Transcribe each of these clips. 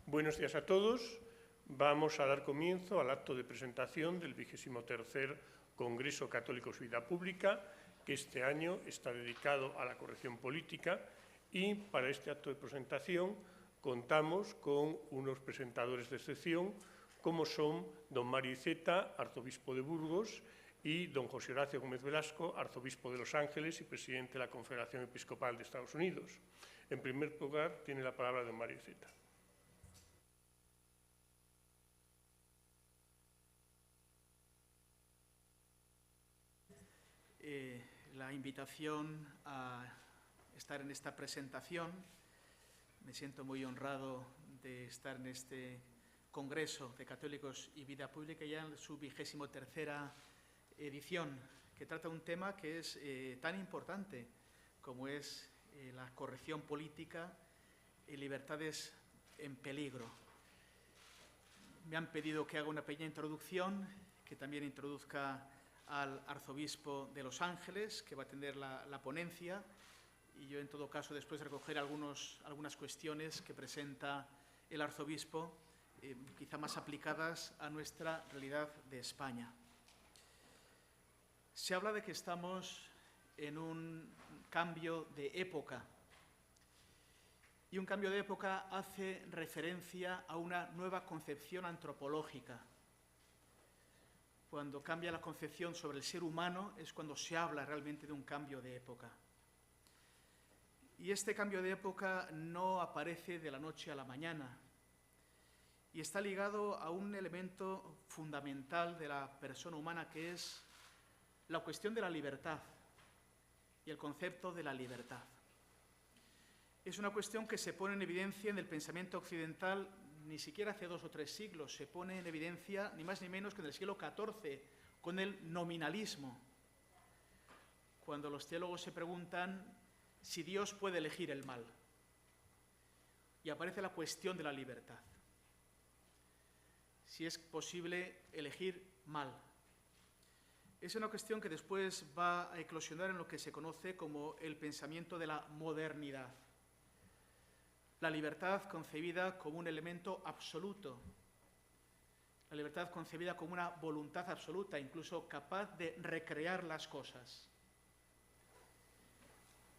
Buenos días a todos. Vamos a dar comienzo al acto de presentación del 23º Congreso Católico de Vida Pública, que este año está dedicado a la corrección política, y para este acto de presentación contamos con unos presentadores de excepción, como son don Mario Iceta, arzobispo de Burgos, y don José Horacio Gómez Velasco, arzobispo de Los Ángeles y presidente de la Confederación Episcopal de Estados Unidos. En primer lugar, tiene la palabra don Mario Iceta. La invitación a estar en esta presentación. Me siento muy honrado de estar en este Congreso de Católicos y Vida Pública, ya en su 23ª edición, que trata un tema que es tan importante como es la corrección política y libertades en peligro. Me han pedido que haga una pequeña introducción, que también introduzca al arzobispo de Los Ángeles, que va a atender la ponencia, y yo en todo caso después recoger algunas cuestiones que presenta el arzobispo, quizá más aplicadas a nuestra realidad de España. Se habla de que estamos en un cambio de época, y un cambio de época hace referencia a una nueva concepción antropológica. Cuando cambia la concepción sobre el ser humano es cuando se habla realmente de un cambio de época. Y este cambio de época no aparece de la noche a la mañana y está ligado a un elemento fundamental de la persona humana, que es la cuestión de la libertad y el concepto de la libertad. Es una cuestión que se pone en evidencia en el pensamiento occidental. Ni siquiera hace 2 o 3 siglos, se pone en evidencia ni más ni menos que en el siglo XIV, con el nominalismo, cuando los teólogos se preguntan si Dios puede elegir el mal, y aparece la cuestión de la libertad, si es posible elegir mal. Es una cuestión que después va a eclosionar en lo que se conoce como el pensamiento de la modernidad. La libertad concebida como un elemento absoluto, la libertad concebida como una voluntad absoluta, incluso capaz de recrear las cosas.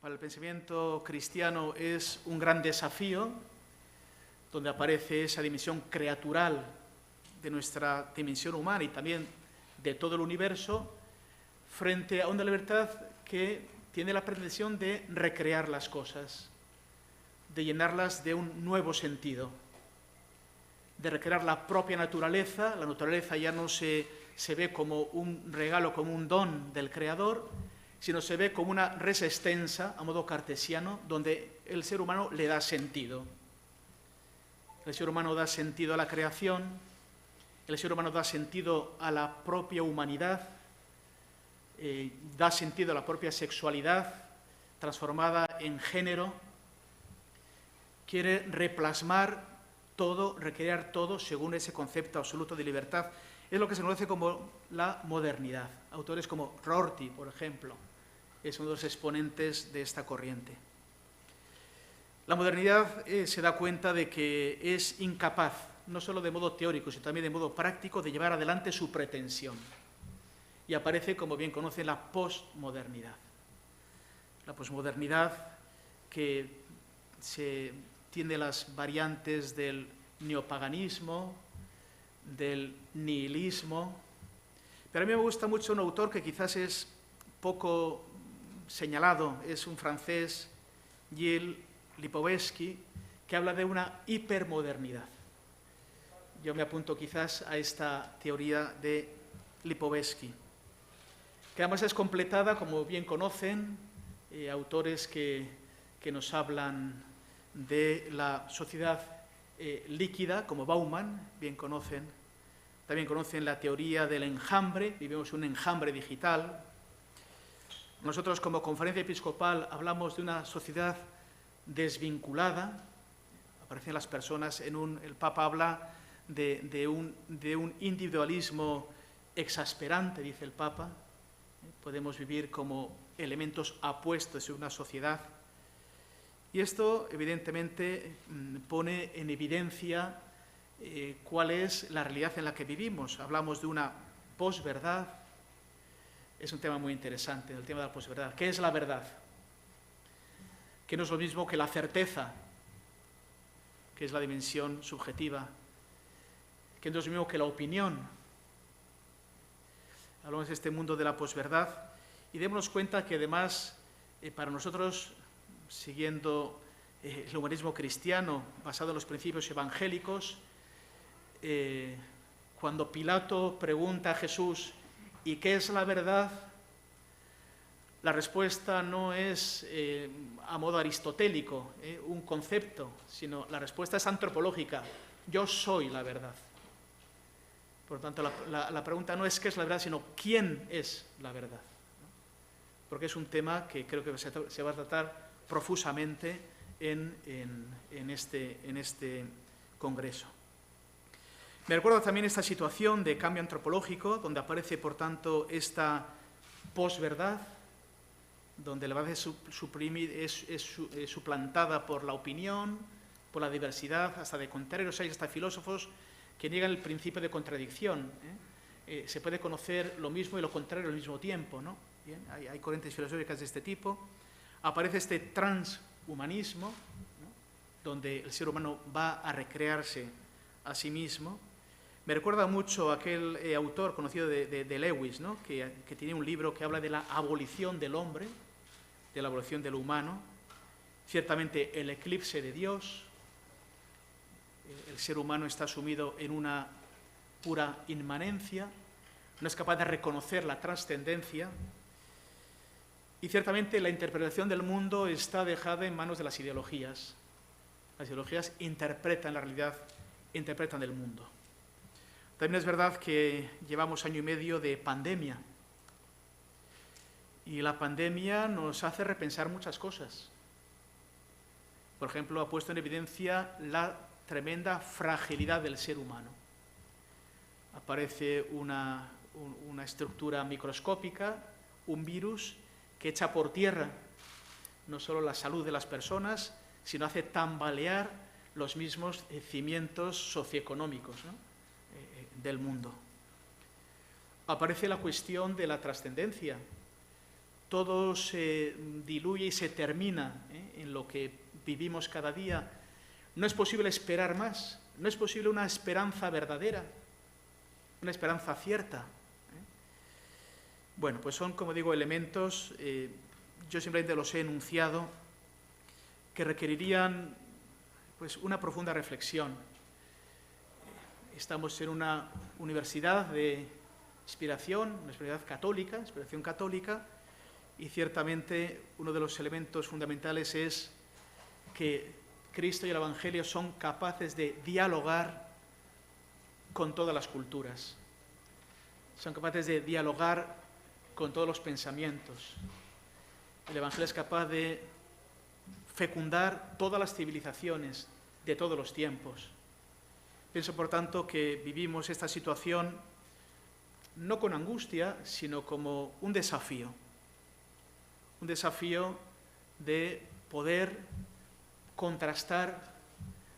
Para el pensamiento cristiano es un gran desafío, donde aparece esa dimensión creatural de nuestra dimensión humana y también de todo el universo, frente a una libertad que tiene la pretensión de recrear las cosas, de llenarlas de un nuevo sentido, de recrear la propia naturaleza. La naturaleza ya no se ve como un regalo, como un don del Creador, sino se ve como una res extensa, a modo cartesiano, donde el ser humano le da sentido. El ser humano da sentido a la creación, el ser humano da sentido a la propia humanidad, da sentido a la propia sexualidad, transformada en género. Quiere replasmar todo, recrear todo según ese concepto absoluto de libertad. Es lo que se conoce como la modernidad. Autores como Rorty, por ejemplo, es uno de los exponentes de esta corriente. La modernidad se da cuenta de que es incapaz, no solo de modo teórico, sino también de modo práctico, de llevar adelante su pretensión. Y aparece, como bien conocen, la posmodernidad. La posmodernidad que tiene las variantes del neopaganismo, del nihilismo. Pero a mí me gusta mucho un autor que quizás es poco señalado, es un francés, Gilles Lipovetsky, que habla de una hipermodernidad. Yo me apunto quizás a esta teoría de Lipovetsky, que además es completada, como bien conocen, autores que nos hablan de la sociedad líquida, como Bauman, bien conocen. También conocen la teoría del enjambre, vivimos un enjambre digital. Nosotros, como Conferencia Episcopal, hablamos de una sociedad desvinculada. Aparecen las personas el Papa habla de un individualismo exasperante, dice el Papa. Podemos vivir como elementos apuestos en una sociedad Y esto, evidentemente, pone en evidencia cuál es la realidad en la que vivimos. Hablamos de una posverdad. Es un tema muy interesante, el tema de la posverdad. ¿Qué es la verdad? Que no es lo mismo que la certeza, que es la dimensión subjetiva, que no es lo mismo que la opinión. Hablamos de este mundo de la posverdad y démonos cuenta que además para nosotros, siguiendo el humanismo cristiano basado en los principios evangélicos, cuando Pilato pregunta a Jesús ¿y qué es la verdad?, la respuesta no es a modo aristotélico, un concepto, sino la respuesta es antropológica. Yo soy la verdad. Por lo tanto, la pregunta no es qué es la verdad, sino quién es la verdad. Porque es un tema que creo que se va a tratar profusamente en este congreso. Me recuerda también esta situación de cambio antropológico, donde aparece, por tanto, esta posverdad, donde la verdad es suplantada por la opinión, por la diversidad, hasta de contrarios. Hay hasta filósofos que niegan el principio de contradicción. Se puede conocer lo mismo y lo contrario al mismo tiempo, ¿no? Bien, hay corrientes filosóficas de este tipo. Aparece este transhumanismo, ¿no?, donde el ser humano va a recrearse a sí mismo. Me recuerda mucho a aquel autor conocido de Lewis, ¿no?, que tiene un libro que habla de la abolición del hombre, de la abolición de lo humano. Ciertamente el eclipse de Dios. El ser humano está sumido en una pura inmanencia, no es capaz de reconocer la trascendencia, y ciertamente la interpretación del mundo está dejada en manos de las ideologías. Las ideologías interpretan la realidad, interpretan el mundo. También es verdad que llevamos año y medio de pandemia, y la pandemia nos hace repensar muchas cosas. Por ejemplo, ha puesto en evidencia la tremenda fragilidad del ser humano. Aparece una estructura microscópica, un virus que echa por tierra no solo la salud de las personas, sino hace tambalear los mismos cimientos socioeconómicos, ¿no?, del mundo. Aparece la cuestión de la trascendencia. Todo se diluye y se termina en lo que vivimos cada día. No es posible esperar más, no es posible una esperanza verdadera, una esperanza cierta. Bueno, pues son, como digo, elementos, yo simplemente los he enunciado, que requerirían pues una profunda reflexión. Estamos en una universidad de inspiración, una inspiración católica, y ciertamente uno de los elementos fundamentales es que Cristo y el Evangelio son capaces de dialogar con todas las culturas, son capaces de dialogar con todos los pensamientos. El Evangelio es capaz de fecundar todas las civilizaciones de todos los tiempos. Pienso, por tanto, que vivimos esta situación no con angustia, sino como un desafío de poder contrastar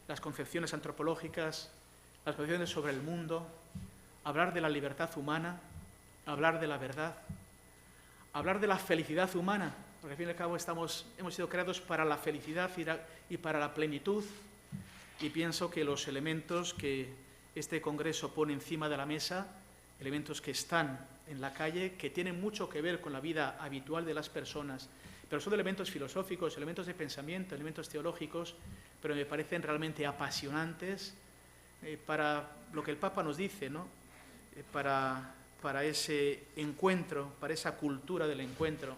las concepciones antropológicas, las concepciones sobre el mundo, hablar de la libertad humana, hablar de la verdad, hablar de la felicidad humana, porque al fin y al cabo hemos sido creados para la felicidad y para la plenitud, y pienso que los elementos que este congreso pone encima de la mesa, elementos que están en la calle, que tienen mucho que ver con la vida habitual de las personas, pero son elementos filosóficos, elementos de pensamiento, elementos teológicos, pero me parecen realmente apasionantes para lo que el Papa nos dice, ¿no?, para ese encuentro, para esa cultura del encuentro,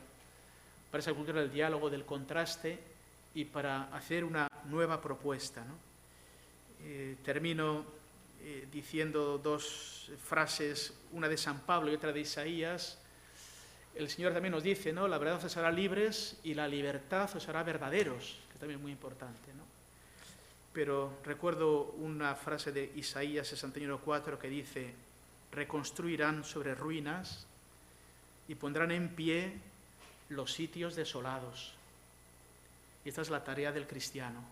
para esa cultura del diálogo, del contraste, y para hacer una nueva propuesta, ¿no? Termino diciendo dos frases, una de San Pablo y otra de Isaías. El Señor también nos dice, ¿no?, la verdad os hará libres y la libertad os hará verdaderos, que también es muy importante, ¿no? Pero recuerdo una frase de Isaías 61:4 que dice: reconstruirán sobre ruinas y pondrán en pie los sitios desolados. Y esta es la tarea del cristiano.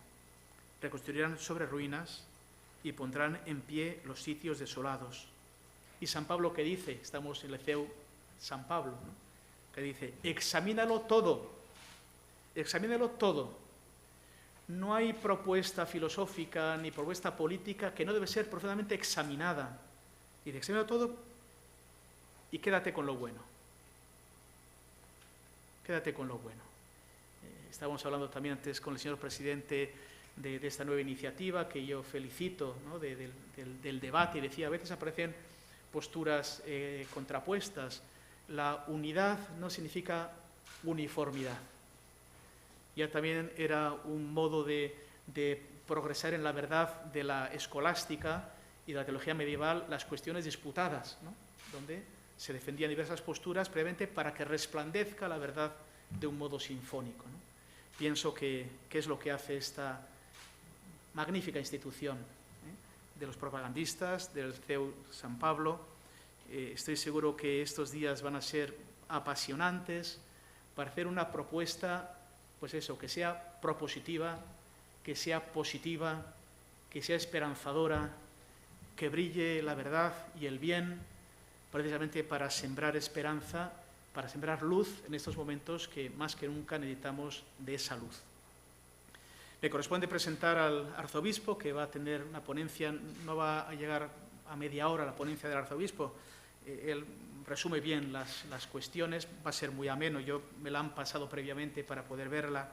Reconstruirán sobre ruinas y pondrán en pie los sitios desolados. Y San Pablo, ¿qué dice? Estamos en el Liceo San Pablo, ¿no? Que dice, examínalo todo, examínalo todo. No hay propuesta filosófica ni propuesta política que no debe ser profundamente examinada. Dice, examínalo todo y quédate con lo bueno. Quédate con lo bueno. Estábamos hablando también antes con el señor presidente de esta nueva iniciativa, que yo felicito, ¿no? del debate, y decía, a veces aparecen posturas contrapuestas. La unidad no significa uniformidad. Ya también era un modo de progresar en la verdad de la escolástica y de la teología medieval, las cuestiones disputadas, ¿no? Donde se defendían diversas posturas previamente para que resplandezca la verdad de un modo sinfónico, ¿no? Pienso que es lo que hace esta magnífica institución, de los propagandistas, del CEU San Pablo. Estoy seguro que estos días van a ser apasionantes para hacer una propuesta, pues eso, que sea propositiva, que sea positiva, que sea esperanzadora, que brille la verdad y el bien, precisamente para sembrar esperanza, para sembrar luz en estos momentos que más que nunca necesitamos de esa luz. Me corresponde presentar al arzobispo, que va a tener una ponencia, no va a llegar a media hora la ponencia del arzobispo. Él resume bien las cuestiones, va a ser muy ameno, yo me la han pasado previamente para poder verla.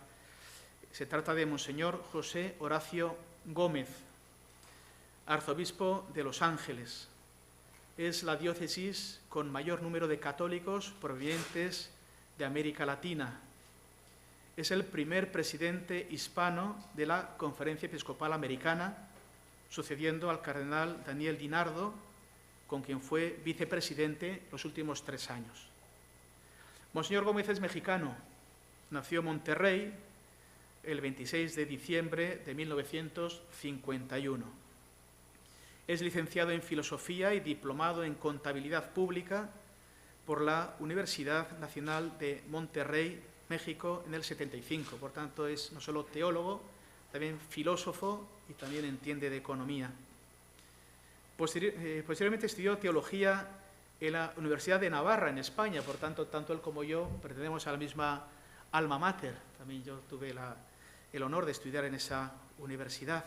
Se trata de Monseñor José Horacio Gómez, arzobispo de Los Ángeles. Es la diócesis con mayor número de católicos provenientes de América Latina. Es el primer presidente hispano de la Conferencia Episcopal Americana, sucediendo al cardenal Daniel DiNardo, con quien fue vicepresidente los últimos 3 años. Monseñor Gómez es mexicano, nació en Monterrey el 26 de diciembre de 1951. Es licenciado en Filosofía y diplomado en Contabilidad Pública por la Universidad Nacional de Monterrey, México, en el 75. Por tanto, es no solo teólogo, también filósofo y también entiende de economía. Posteriormente estudió teología en la Universidad de Navarra, en España. Por tanto, tanto él como yo pertenecemos a la misma alma mater. También yo tuve el honor de estudiar en esa universidad,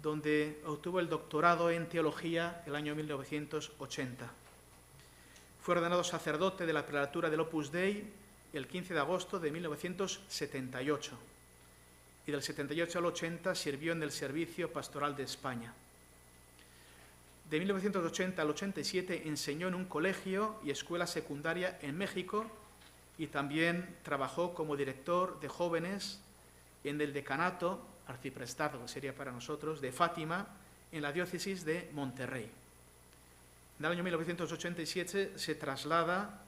donde obtuvo el doctorado en teología el año 1980. Fue ordenado sacerdote de la prelatura del Opus Dei el 15 de agosto de 1978 y del 78 al 80 sirvió en el Servicio Pastoral de España. De 1980 al 87 enseñó en un colegio y escuela secundaria en México y también trabajó como director de jóvenes en el decanato, arciprestazgo sería para nosotros, de Fátima, en la diócesis de Monterrey. En el año 1987 se traslada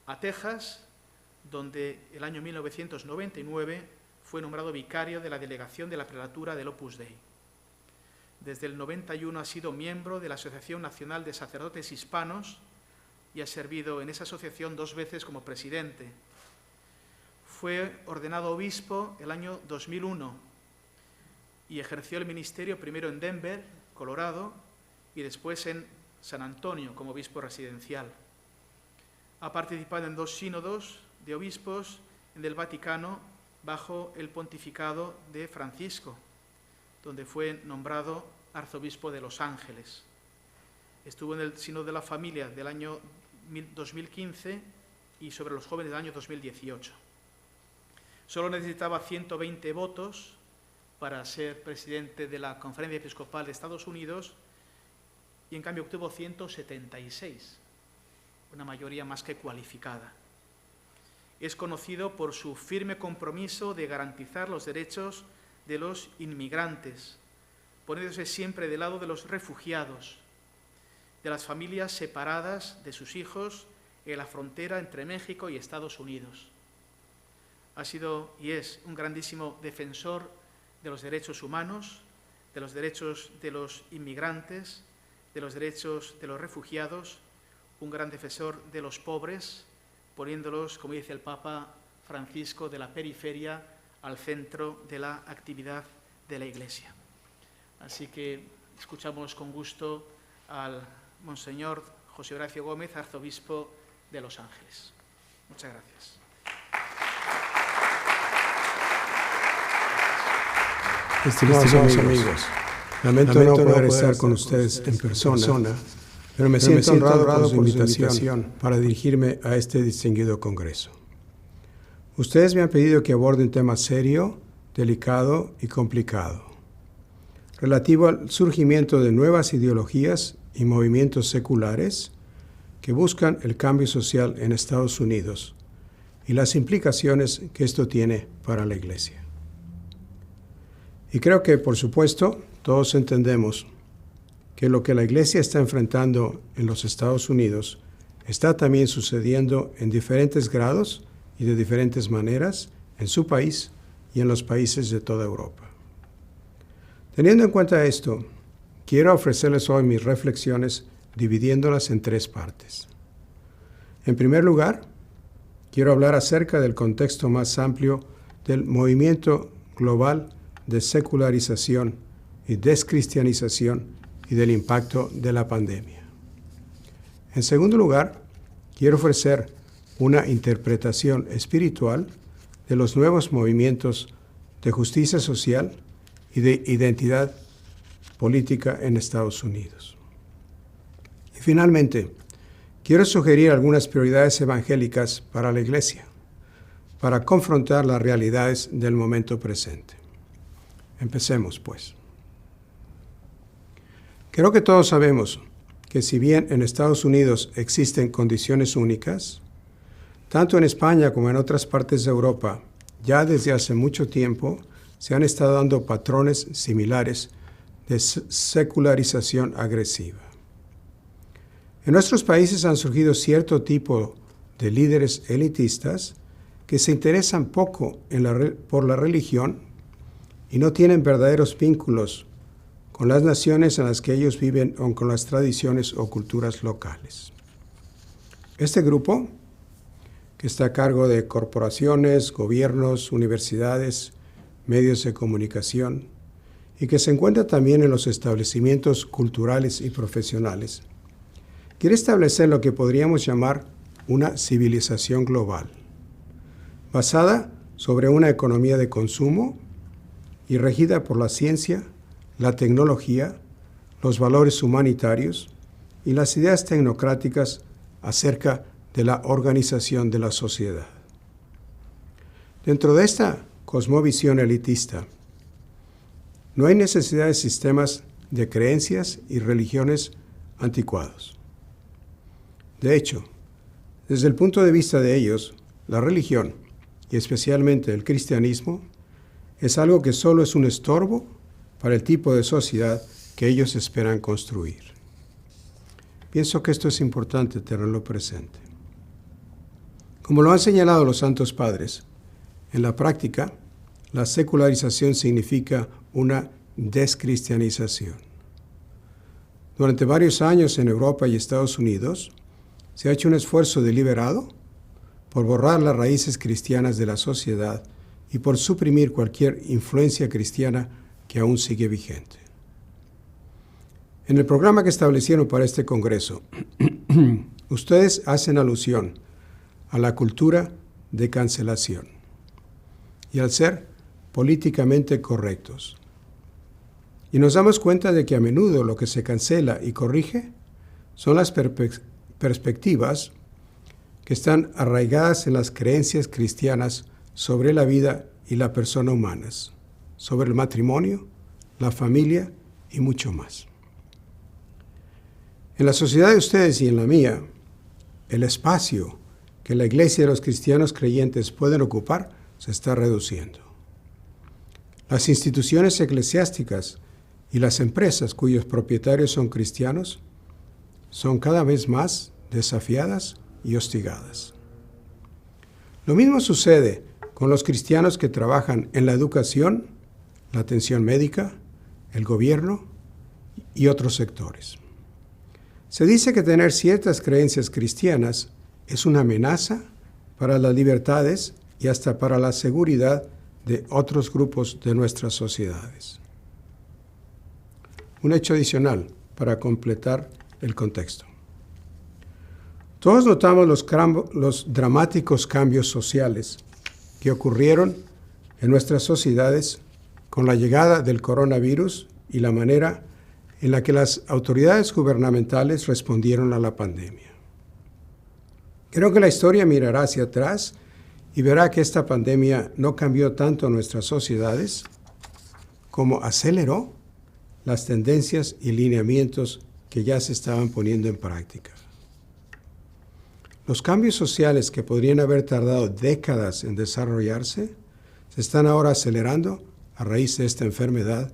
a Texas, donde el año 1999 fue nombrado vicario de la delegación de la prelatura del Opus Dei. Desde el 91 ha sido miembro de la Asociación Nacional de Sacerdotes Hispanos y ha servido en esa asociación 2 veces como presidente. Fue ordenado obispo el año 2001 y ejerció el ministerio primero en Denver, Colorado, y después en San Antonio como obispo residencial. Ha participado en 2 sínodos de obispos en el Vaticano bajo el pontificado de Francisco, donde fue nombrado arzobispo de Los Ángeles. Estuvo en el sínodo de la familia del año 2015 y sobre los jóvenes del año 2018. Solo necesitaba 120 votos para ser presidente de la Conferencia Episcopal de Estados Unidos y en cambio obtuvo 176, una mayoría más que cualificada. Es conocido por su firme compromiso de garantizar los derechos de los inmigrantes, poniéndose siempre del lado de los refugiados, de las familias separadas de sus hijos en la frontera entre México y Estados Unidos. Ha sido y es un grandísimo defensor de los derechos humanos, de los derechos de los inmigrantes, de los derechos de los refugiados, un gran defensor de los pobres, poniéndolos, como dice el Papa Francisco, de la periferia al centro de la actividad de la Iglesia. Así que escuchamos con gusto al Monseñor José Horacio Gómez, arzobispo de Los Ángeles. Muchas gracias. Estimados amigos, lamento no poder estar con ustedes en persona, pero me siento honrado por su invitación para dirigirme a este distinguido congreso. Ustedes me han pedido que aborde un tema serio, delicado y complicado, relativo al surgimiento de nuevas ideologías y movimientos seculares que buscan el cambio social en Estados Unidos y las implicaciones que esto tiene para la Iglesia. Y creo que, por supuesto, todos entendemos que lo que la Iglesia está enfrentando en los Estados Unidos está también sucediendo en diferentes grados y de diferentes maneras en su país y en los países de toda Europa. Teniendo en cuenta esto, quiero ofrecerles hoy mis reflexiones dividiéndolas en 3 partes. En primer lugar, quiero hablar acerca del contexto más amplio del movimiento global de secularización y descristianización y del impacto de la pandemia. En segundo lugar, quiero ofrecer una interpretación espiritual de los nuevos movimientos de justicia social y de identidad política en Estados Unidos. Y finalmente, quiero sugerir algunas prioridades evangélicas para la Iglesia, para confrontar las realidades del momento presente. Empecemos, pues. Creo que todos sabemos que si bien en Estados Unidos existen condiciones únicas, tanto en España como en otras partes de Europa, ya desde hace mucho tiempo se han estado dando patrones similares de secularización agresiva. En nuestros países han surgido cierto tipo de líderes elitistas que se interesan poco por la religión y no tienen verdaderos vínculos con las naciones en las que ellos viven o con las tradiciones o culturas locales. Este grupo, que está a cargo de corporaciones, gobiernos, universidades, medios de comunicación, y que se encuentra también en los establecimientos culturales y profesionales, quiere establecer lo que podríamos llamar una civilización global, basada sobre una economía de consumo y regida por la ciencia, la tecnología, los valores humanitarios y las ideas tecnocráticas acerca de la organización de la sociedad. Dentro de esta cosmovisión elitista, no hay necesidad de sistemas de creencias y religiones anticuados. De hecho, desde el punto de vista de ellos, la religión, y especialmente el cristianismo, es algo que solo es un estorbo para el tipo de sociedad que ellos esperan construir. Pienso que esto es importante tenerlo presente. Como lo han señalado los Santos Padres, en la práctica, la secularización significa una descristianización. Durante varios años en Europa y Estados Unidos, se ha hecho un esfuerzo deliberado por borrar las raíces cristianas de la sociedad y por suprimir cualquier influencia cristiana que aún sigue vigente. En el programa que establecieron para este Congreso, ustedes hacen alusión a la cultura de cancelación y al ser políticamente correctos. Y nos damos cuenta de que a menudo lo que se cancela y corrige son las perspectivas que están arraigadas en las creencias cristianas sobre la vida y la persona humanas, sobre el matrimonio, la familia y mucho más. En la sociedad de ustedes y en la mía, el espacio que la Iglesia y los cristianos creyentes pueden ocupar se está reduciendo. Las instituciones eclesiásticas y las empresas cuyos propietarios son cristianos son cada vez más desafiadas y hostigadas. Lo mismo sucede con los cristianos que trabajan en la educación, la atención médica, el gobierno y otros sectores. Se dice que tener ciertas creencias cristianas es una amenaza para las libertades y hasta para la seguridad de otros grupos de nuestras sociedades. Un hecho adicional para completar el contexto. Todos notamos los dramáticos cambios sociales que ocurrieron en nuestras sociedades con la llegada del coronavirus y la manera en la que las autoridades gubernamentales respondieron a la pandemia. Creo que la historia mirará hacia atrás y verá que esta pandemia no cambió tanto nuestras sociedades como aceleró las tendencias y lineamientos que ya se estaban poniendo en práctica. Los cambios sociales que podrían haber tardado décadas en desarrollarse se están ahora acelerando a raíz de esta enfermedad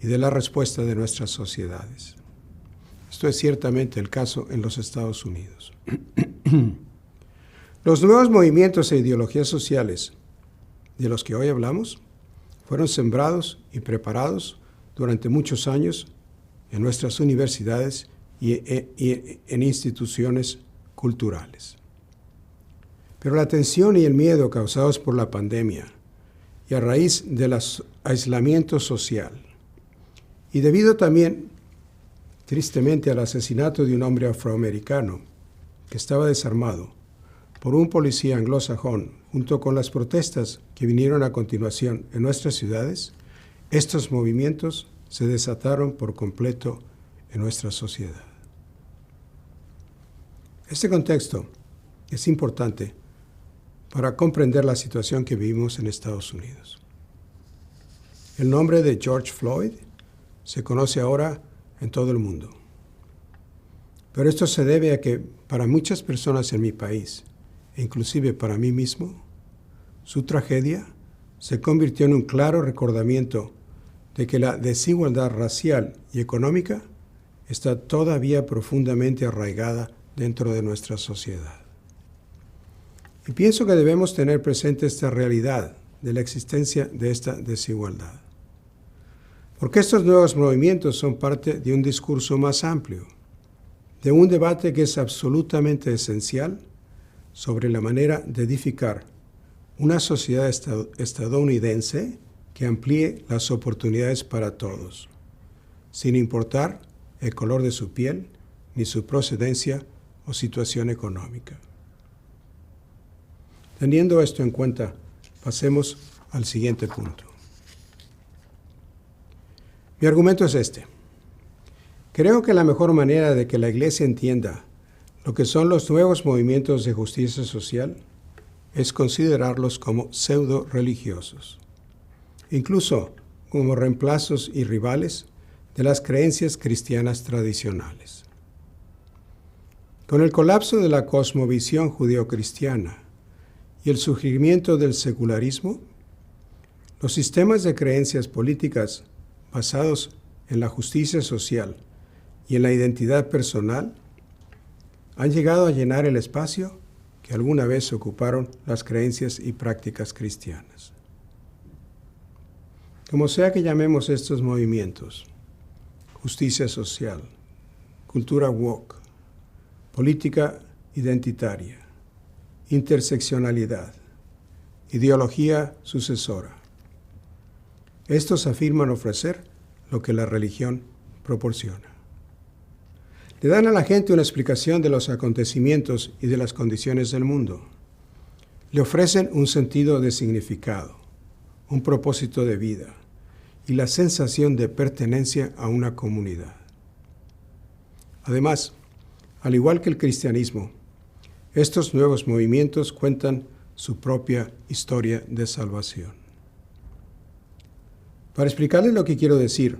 y de la respuesta de nuestras sociedades. Esto es ciertamente el caso en los Estados Unidos. Los nuevos movimientos e ideologías sociales de los que hoy hablamos fueron sembrados y preparados durante muchos años en nuestras universidades y en instituciones culturales. Pero la tensión y el miedo causados por la pandemia y a raíz del aislamiento social y debido también, tristemente, al asesinato de un hombre afroamericano que estaba desarmado por un policía anglosajón, junto con las protestas que vinieron a continuación en nuestras ciudades, estos movimientos se desataron por completo en nuestra sociedad. Este contexto es importante para comprender la situación que vivimos en Estados Unidos. El nombre de George Floyd se conoce ahora en todo el mundo. Pero esto se debe a que para muchas personas en mi país, e inclusive para mí mismo, su tragedia se convirtió en un claro recordamiento de que la desigualdad racial y económica está todavía profundamente arraigada dentro de nuestra sociedad. Y pienso que debemos tener presente esta realidad de la existencia de esta desigualdad. Porque estos nuevos movimientos son parte de un discurso más amplio, de un debate que es absolutamente esencial sobre la manera de edificar una sociedad estadounidense que amplíe las oportunidades para todos, sin importar el color de su piel, ni su procedencia o situación económica. Teniendo esto en cuenta, pasemos al siguiente punto. Mi argumento es este. Creo que la mejor manera de que la Iglesia entienda lo que son los nuevos movimientos de justicia social es considerarlos como pseudo-religiosos, incluso como reemplazos y rivales de las creencias cristianas tradicionales. Con el colapso de la cosmovisión judeocristiana y el surgimiento del secularismo, los sistemas de creencias políticas basados en la justicia social y en la identidad personal han llegado a llenar el espacio que alguna vez ocuparon las creencias y prácticas cristianas. Como sea que llamemos estos movimientos, justicia social, cultura woke, política identitaria, interseccionalidad, ideología sucesora, estos afirman ofrecer lo que la religión proporciona. Le dan a la gente una explicación de los acontecimientos y de las condiciones del mundo. Le ofrecen un sentido de significado, un propósito de vida y la sensación de pertenencia a una comunidad. Además, al igual que el cristianismo, estos nuevos movimientos cuentan su propia historia de salvación. Para explicarles lo que quiero decir,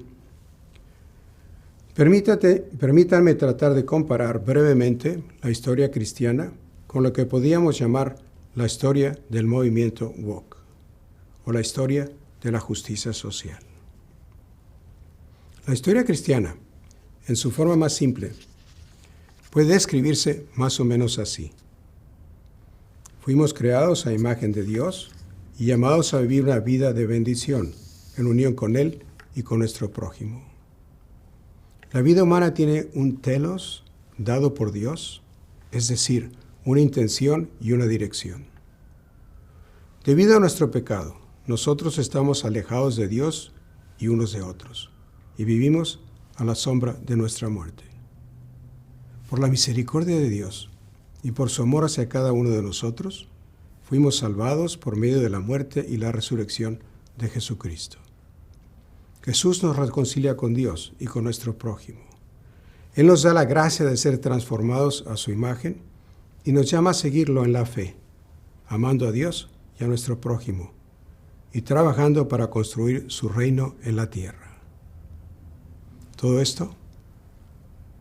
permítanme tratar de comparar brevemente la historia cristiana con lo que podríamos llamar la historia del movimiento woke o la historia de la justicia social. La historia cristiana, en su forma más simple, puede describirse más o menos así. Fuimos creados a imagen de Dios y llamados a vivir una vida de bendición en unión con Él y con nuestro prójimo. La vida humana tiene un telos dado por Dios, es decir, una intención y una dirección. Debido a nuestro pecado, nosotros estamos alejados de Dios y unos de otros, y vivimos a la sombra de nuestra muerte. Por la misericordia de Dios y por su amor hacia cada uno de nosotros, fuimos salvados por medio de la muerte y la resurrección de Jesucristo. Jesús nos reconcilia con Dios y con nuestro prójimo. Él nos da la gracia de ser transformados a su imagen y nos llama a seguirlo en la fe, amando a Dios y a nuestro prójimo, y trabajando para construir su reino en la tierra. Todo esto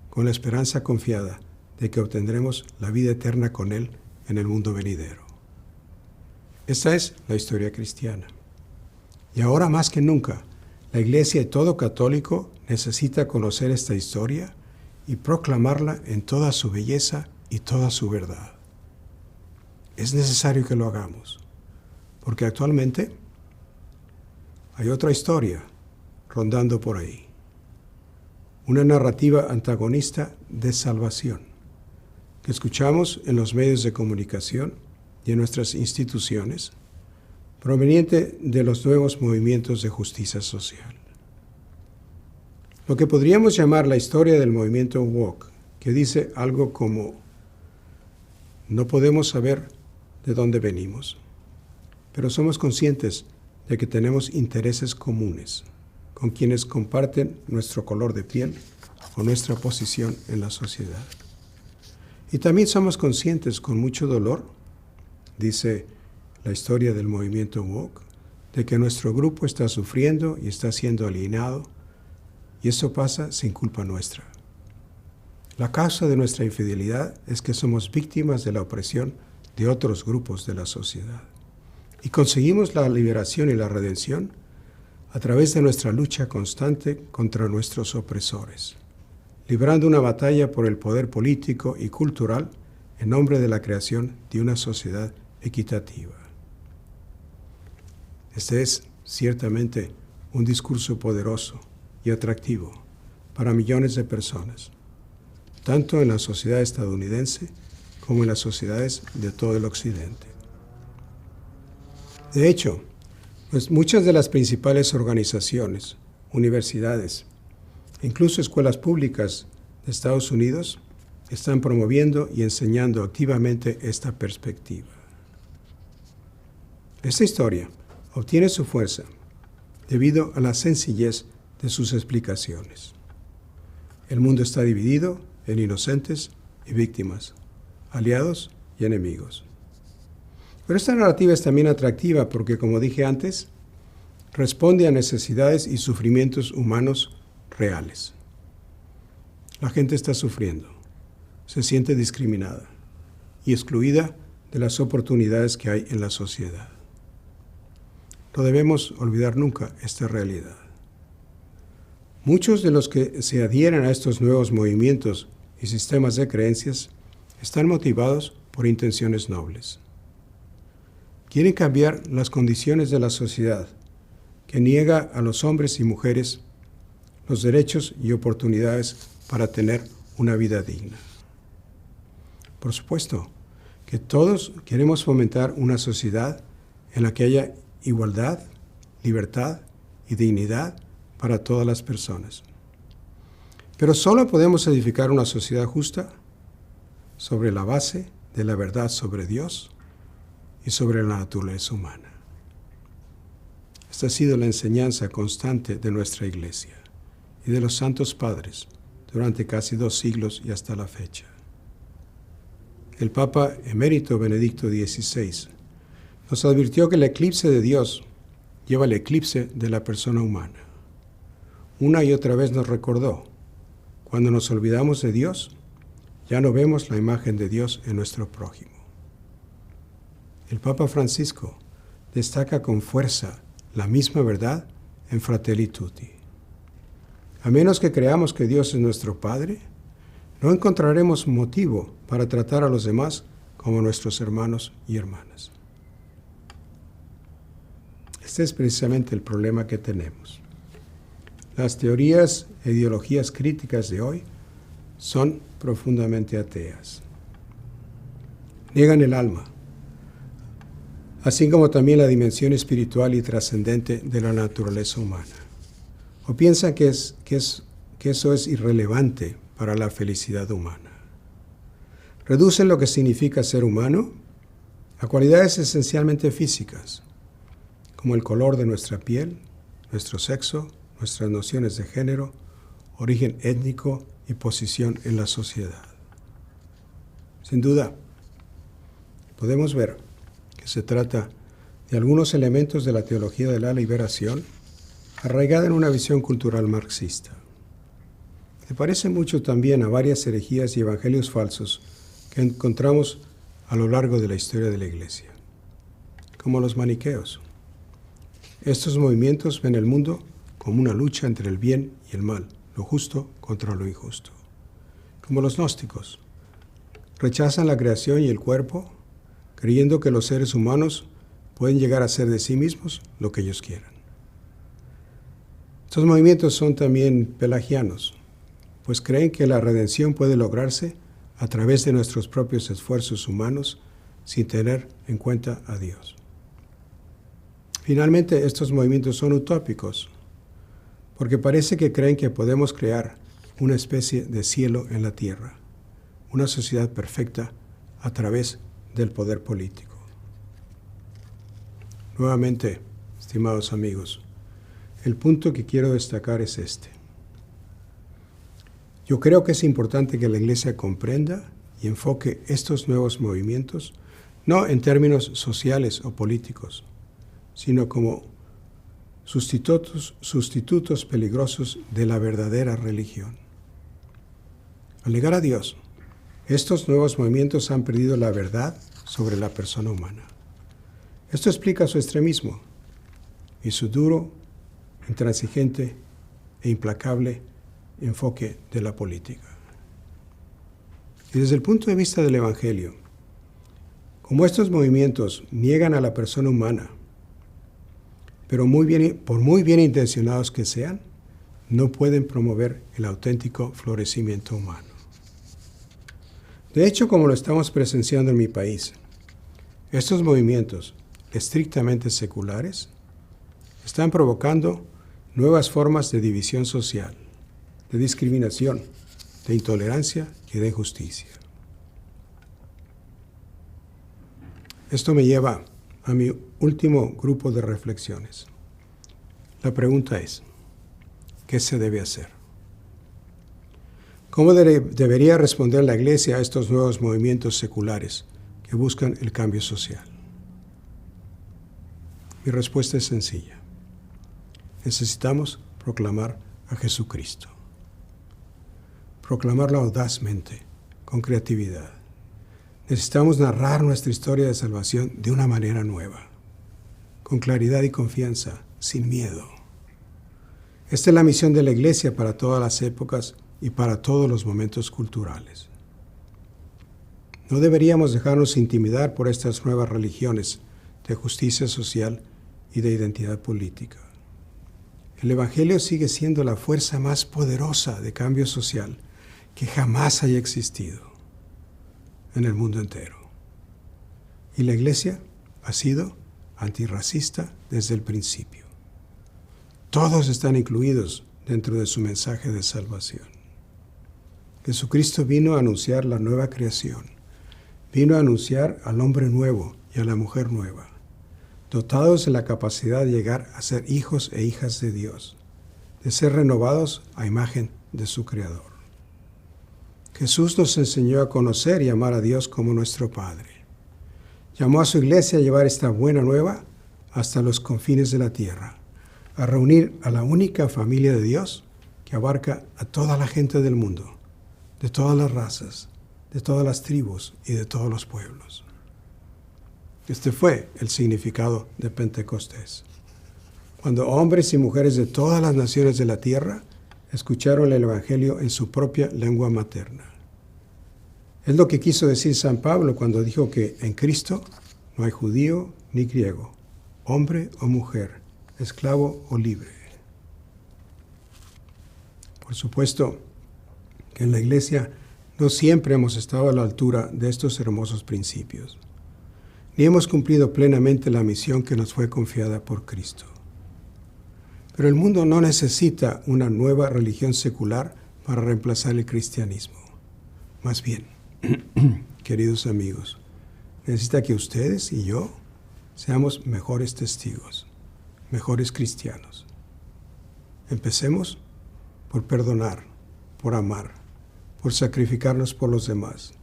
con la esperanza confiada de que obtendremos la vida eterna con Él en el mundo venidero. Esta es la historia cristiana. Y ahora más que nunca, la Iglesia y todo católico necesita conocer esta historia y proclamarla en toda su belleza y toda su verdad. Es necesario que lo hagamos, porque actualmente hay otra historia rondando por ahí. Una narrativa antagonista de salvación que escuchamos en los medios de comunicación y en nuestras instituciones, proveniente de los nuevos movimientos de justicia social. Lo que podríamos llamar la historia del movimiento woke, que dice algo como: no podemos saber de dónde venimos, pero somos conscientes de que tenemos intereses comunes con quienes comparten nuestro color de piel o nuestra posición en la sociedad. Y también somos conscientes con mucho dolor, dice la historia del movimiento woke, de que nuestro grupo está sufriendo y está siendo alienado, y eso pasa sin culpa nuestra. La causa de nuestra infidelidad es que somos víctimas de la opresión de otros grupos de la sociedad. Y conseguimos la liberación y la redención a través de nuestra lucha constante contra nuestros opresores, librando una batalla por el poder político y cultural en nombre de la creación de una sociedad equitativa. Este es ciertamente un discurso poderoso y atractivo para millones de personas, tanto en la sociedad estadounidense como en las sociedades de todo el occidente. De hecho, pues muchas de las principales organizaciones, universidades, incluso escuelas públicas de Estados Unidos, están promoviendo y enseñando activamente esta perspectiva. Esta historia obtiene su fuerza debido a la sencillez de sus explicaciones. El mundo está dividido en inocentes y víctimas, aliados y enemigos. Pero esta narrativa es también atractiva porque, como dije antes, responde a necesidades y sufrimientos humanos reales. La gente está sufriendo, se siente discriminada y excluida de las oportunidades que hay en la sociedad. No debemos olvidar nunca esta realidad. Muchos de los que se adhieren a estos nuevos movimientos y sistemas de creencias están motivados por intenciones nobles. Quieren cambiar las condiciones de la sociedad que niega a los hombres y mujeres los derechos y oportunidades para tener una vida digna. Por supuesto que todos queremos fomentar una sociedad en la que haya igualdad, libertad y dignidad para todas las personas. Pero solo podemos edificar una sociedad justa sobre la base de la verdad sobre Dios y sobre la naturaleza humana. Esta ha sido la enseñanza constante de nuestra Iglesia y de los santos padres durante casi 2 siglos y hasta la fecha. El Papa emérito Benedicto XVI nos advirtió que el eclipse de Dios lleva el eclipse de la persona humana. Una y otra vez nos recordó: cuando nos olvidamos de Dios, ya no vemos la imagen de Dios en nuestro prójimo. El Papa Francisco destaca con fuerza la misma verdad en Fratelli Tutti. A menos que creamos que Dios es nuestro Padre, no encontraremos motivo para tratar a los demás como nuestros hermanos y hermanas. Este es precisamente el problema que tenemos. Las teorías e ideologías críticas de hoy son profundamente ateas. Niegan el alma, así como también la dimensión espiritual y trascendente de la naturaleza humana. ¿O piensan que eso es irrelevante para la felicidad humana? Reducen lo que significa ser humano a cualidades esencialmente físicas, como el color de nuestra piel, nuestro sexo, nuestras nociones de género, origen étnico y posición en la sociedad. Sin duda, podemos ver que se trata de algunos elementos de la teología de la liberación arraigada en una visión cultural marxista. Se parece mucho también a varias herejías y evangelios falsos que encontramos a lo largo de la historia de la Iglesia, como los maniqueos. Estos movimientos ven el mundo como una lucha entre el bien y el mal, lo justo contra lo injusto. Como los gnósticos, rechazan la creación y el cuerpo, creyendo que los seres humanos pueden llegar a ser de sí mismos lo que ellos quieran. Estos movimientos son también pelagianos, pues creen que la redención puede lograrse a través de nuestros propios esfuerzos humanos sin tener en cuenta a Dios. Finalmente, estos movimientos son utópicos, porque parece que creen que podemos crear una especie de cielo en la tierra, una sociedad perfecta a través del poder político. Nuevamente, estimados amigos, el punto que quiero destacar es este. Yo creo que es importante que la Iglesia comprenda y enfoque estos nuevos movimientos, no en términos sociales o políticos, sino como sustitutos peligrosos de la verdadera religión. Al negar a Dios, estos nuevos movimientos han perdido la verdad sobre la persona humana. Esto explica su extremismo y su duro, intransigente e implacable enfoque de la política. Y desde el punto de vista del Evangelio, como estos movimientos niegan a la persona humana, pero por muy bien intencionados que sean, no pueden promover el auténtico florecimiento humano. De hecho, como lo estamos presenciando en mi país, estos movimientos estrictamente seculares están provocando nuevas formas de división social, de discriminación, de intolerancia y de injusticia. Esto me lleva a mi último grupo de reflexiones. La pregunta es, ¿qué se debe hacer? ¿Cómo debería responder la Iglesia a estos nuevos movimientos seculares que buscan el cambio social? Mi respuesta es sencilla. Necesitamos proclamar a Jesucristo. Proclamarlo audazmente, con creatividad. Necesitamos narrar nuestra historia de salvación de una manera nueva, con claridad y confianza, sin miedo. Esta es la misión de la Iglesia para todas las épocas y para todos los momentos culturales. No deberíamos dejarnos intimidar por estas nuevas religiones de justicia social y de identidad política. El Evangelio sigue siendo la fuerza más poderosa de cambio social que jamás haya existido en el mundo entero. Y la Iglesia ha sido antirracista desde el principio. Todos están incluidos dentro de su mensaje de salvación. Jesucristo vino a anunciar la nueva creación, vino a anunciar al hombre nuevo y a la mujer nueva, dotados de la capacidad de llegar a ser hijos e hijas de Dios, de ser renovados a imagen de su Creador. Jesús nos enseñó a conocer y amar a Dios como nuestro Padre. Llamó a su Iglesia a llevar esta buena nueva hasta los confines de la tierra, a reunir a la única familia de Dios que abarca a toda la gente del mundo, de todas las razas, de todas las tribus y de todos los pueblos. Este fue el significado de Pentecostés, cuando hombres y mujeres de todas las naciones de la tierra escucharon el Evangelio en su propia lengua materna. Es lo que quiso decir San Pablo cuando dijo que en Cristo no hay judío ni griego, hombre o mujer, esclavo o libre. Por supuesto que en la Iglesia no siempre hemos estado a la altura de estos hermosos principios. ni hemos cumplido plenamente la misión que nos fue confiada por Cristo. Pero el mundo no necesita una nueva religión secular para reemplazar el cristianismo. Más bien, queridos amigos, necesita que ustedes y yo seamos mejores testigos, mejores cristianos. Empecemos por perdonar, por amar, por sacrificarnos por los demás,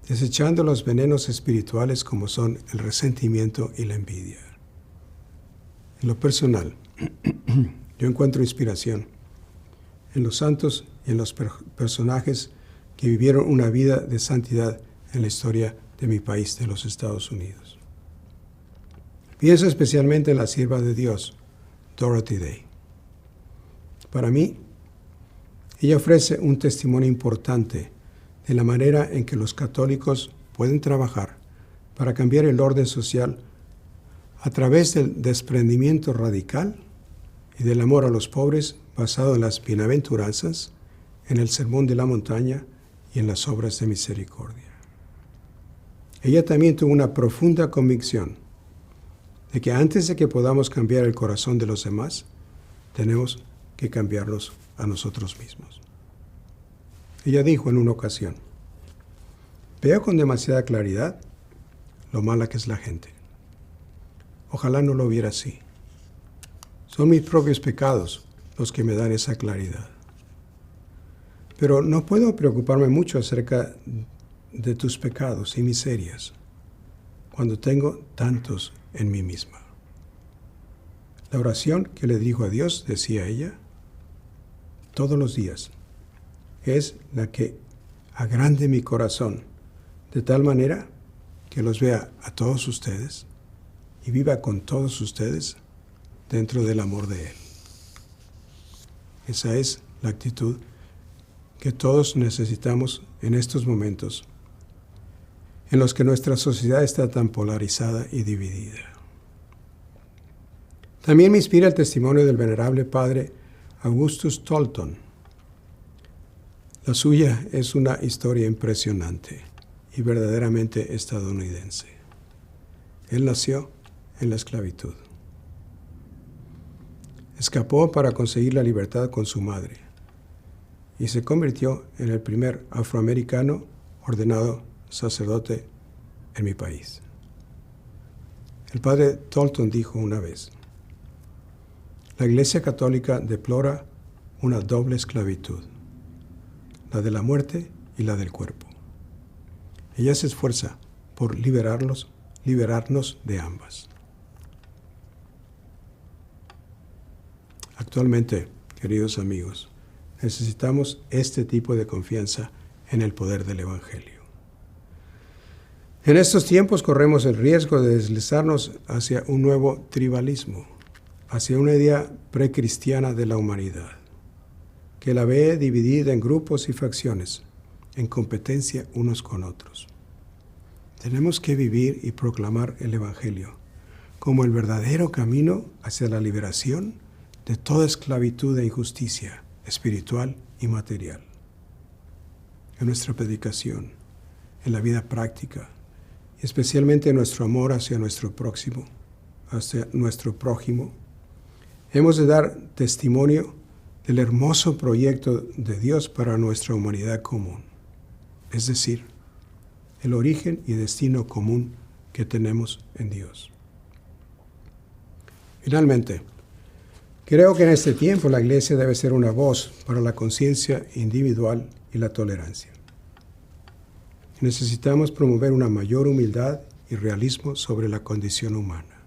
desechando los venenos espirituales como son el resentimiento y la envidia. En lo personal, yo encuentro inspiración en los santos y en los personajes que vivieron una vida de santidad en la historia de mi país, de los Estados Unidos. Pienso especialmente en la sierva de Dios, Dorothy Day. Para mí, ella ofrece un testimonio importante de la manera en que los católicos pueden trabajar para cambiar el orden social a través del desprendimiento radical y del amor a los pobres basado en las bienaventuranzas, en el sermón de la montaña y en las obras de misericordia. Ella también tuvo una profunda convicción de que antes de que podamos cambiar el corazón de los demás, tenemos que cambiarlos a nosotros mismos. Ella dijo en una ocasión: veo con demasiada claridad lo mala que es la gente. Ojalá no lo viera así. Son mis propios pecados los que me dan esa claridad. Pero no puedo preocuparme mucho acerca de tus pecados y miserias cuando tengo tantos en mí misma. La oración que le dijo a Dios, decía ella, todos los días, es la que agrande mi corazón de tal manera que los vea a todos ustedes y viva con todos ustedes dentro del amor de Él. Esa es la actitud que todos necesitamos en estos momentos en los que nuestra sociedad está tan polarizada y dividida. También me inspira el testimonio del venerable padre Augustus Tolton. La suya es una historia impresionante y verdaderamente estadounidense. Él nació en la esclavitud. Escapó para conseguir la libertad con su madre y se convirtió en el primer afroamericano ordenado sacerdote en mi país. El padre Tolton dijo una vez: la Iglesia Católica deplora una doble esclavitud, la de la muerte y la del cuerpo. Ella se esfuerza por liberarnos de ambas. Actualmente, queridos amigos, necesitamos este tipo de confianza en el poder del Evangelio. En estos tiempos corremos el riesgo de deslizarnos hacia un nuevo tribalismo, hacia una idea precristiana de la humanidad, que la ve dividida en grupos y facciones, en competencia unos con otros. Tenemos que vivir y proclamar el Evangelio como el verdadero camino hacia la liberación de toda esclavitud e injusticia espiritual y material. En nuestra predicación, en la vida práctica, especialmente en nuestro amor hacia nuestro próximo, hacia nuestro prójimo, hemos de dar testimonio del hermoso proyecto de Dios para nuestra humanidad común, es decir, el origen y destino común que tenemos en Dios. Finalmente, creo que en este tiempo la Iglesia debe ser una voz para la conciencia individual y la tolerancia. Necesitamos promover una mayor humildad y realismo sobre la condición humana,